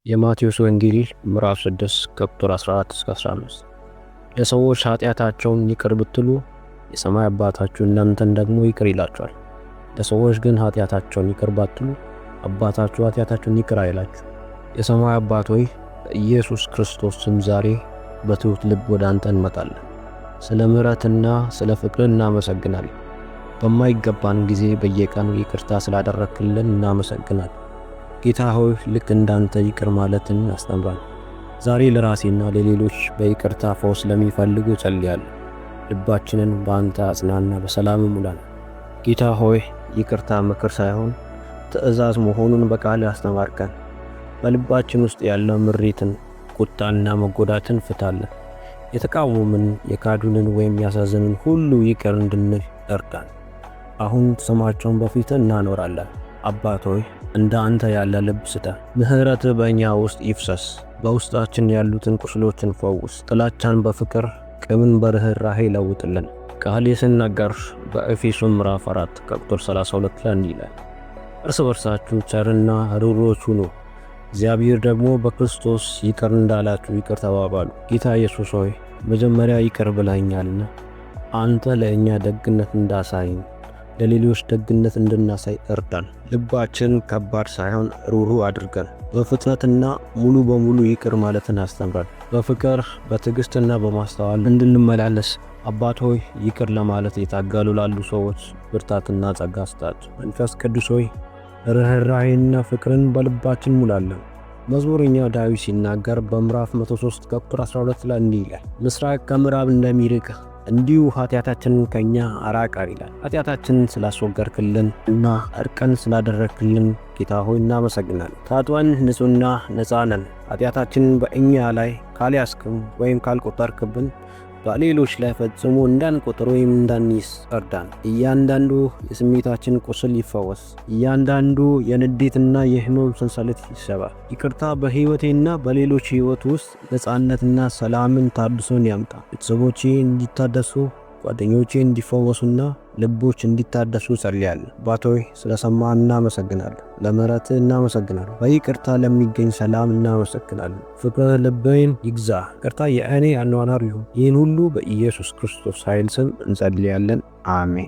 የማቴዎስ ወንጌል ምዕራፍ 6 ከቁጥር 14 እስከ 15 ለሰዎች ኃጢአታቸውን ይቅር ብትሉ የሰማይ አባታችሁ እናንተን ደግሞ ይቅር ይላችኋል። ለሰዎች ግን ኃጢአታቸውን ይቅር ባትሉ አባታችሁ ኃጢአታቸውን ይቅር አይላችሁ። የሰማይ አባት ሆይ በኢየሱስ ክርስቶስ ስም ዛሬ በትሑት ልብ ወደ አንተ እንመጣለን። ስለ ምሕረትና ስለ ፍቅር እናመሰግናለን። በማይገባን ጊዜ በየቀኑ ይቅርታ ስላደረክልን እናመሰግናለን። ጌታ ሆይ ልክ እንዳንተ ይቅር ማለትን አስተምራን። ዛሬ ለራሴና ለሌሎች በይቅርታ ፈውስ ለሚፈልጉ ጸልያለሁ። ልባችንን በአንተ አጽናና፣ በሰላም ሙላን። ጌታ ሆይ ይቅርታ ምክር ሳይሆን ትእዛዝ መሆኑን በቃል አስተማርከን። በልባችን ውስጥ ያለው ምሬትን፣ ቁጣና መጎዳትን ፍታለን። የተቃወምን የካዱንን ወይም ያሳዘንን ሁሉ ይቅር እንድንል እርዳን። አሁን ስማቸውን በፊት እናኖራለን። አባት ሆይ እንደ አንተ ያለ ልብ ስጠን። ምሕረትህ በእኛ ውስጥ ይፍሰስ። በውስጣችን ያሉትን ቁስሎችን ፈውስ። ጥላቻን በፍቅር ቂምን በርህራሄ ለውጥልን። ቃል ሲናገር በኤፌሶን ምዕራፍ 4 ከቁጥር 32 ላይ እንዲህ ይላል፣ እርስ በርሳችሁ ቸርና ርኅሩኆች ሁኑ፣ እግዚአብሔር ደግሞ በክርስቶስ ይቅር እንዳላችሁ ይቅር ተባባሉ። ጌታ ኢየሱስ ሆይ መጀመሪያ ይቅር ብለኸኛልና አንተ ለእኛ ደግነት እንዳሳይን ለሌሎች ደግነት እንድናሳይ እርዳን። ልባችን ከባድ ሳይሆን ሩህሩህ አድርገን። በፍጥነትና ሙሉ በሙሉ ይቅር ማለትን አስተምረን። በፍቅር በትዕግስትና በማስተዋል እንድንመላለስ አባት ሆይ ይቅር ለማለት የታገሉ ላሉ ሰዎች ብርታትና ጸጋ ስጣቸው። መንፈስ ቅዱስ ሆይ ርህራሄና ፍቅርን በልባችን ሙላለን። መዝሙረኛው ዳዊት ሲናገር በምዕራፍ 103 ከቁጥር 12 ላይ እንዲህ ይላል፣ ምስራቅ ከምዕራብ እንደሚርቅ እንዲሁ ኃጢአታችንን ከኛ አራቅ ይላል። ኃጢአታችንን ስላስወገድክልን እና እርቀን ስላደረክልን ጌታ ሆይ እናመሰግናለን። ታጥበን ንጹህና ነፃ ነን። ኃጢአታችንን በእኛ ላይ ካልያዝክም ወይም ካልቆጠርክብን በሌሎች ላይ ፈጽሞ እንዳንቆጥር ወይም እንዳንይዝ እርዳን። እያንዳንዱ የስሜታችን ቁስል ይፈወስ። እያንዳንዱ የንዴትና የህመም ሰንሰለት ይሰበር። ይቅርታ በህይወቴና በሌሎች ህይወት ውስጥ ነፃነትና ሰላምን ታድሶን ያምጣ። ቤተሰቦቼ እንዲታደሱ፣ ጓደኞቼ እንዲፈወሱና ልቦች እንዲታደሱ ጸልያለሁ። አባት ሆይ ስለሰማን እናመሰግናለን። ለምሕረትህ እናመሰግናለን። በይቅርታ ለሚገኝ ሰላም እናመሰግናለን። ፍቅርህ ልቤን ይግዛ። ይቅርታ የእኔ አኗኗር ይሁን። ይህን ሁሉ በኢየሱስ ክርስቶስ ኃይል ስም እንጸልያለን። አሜን።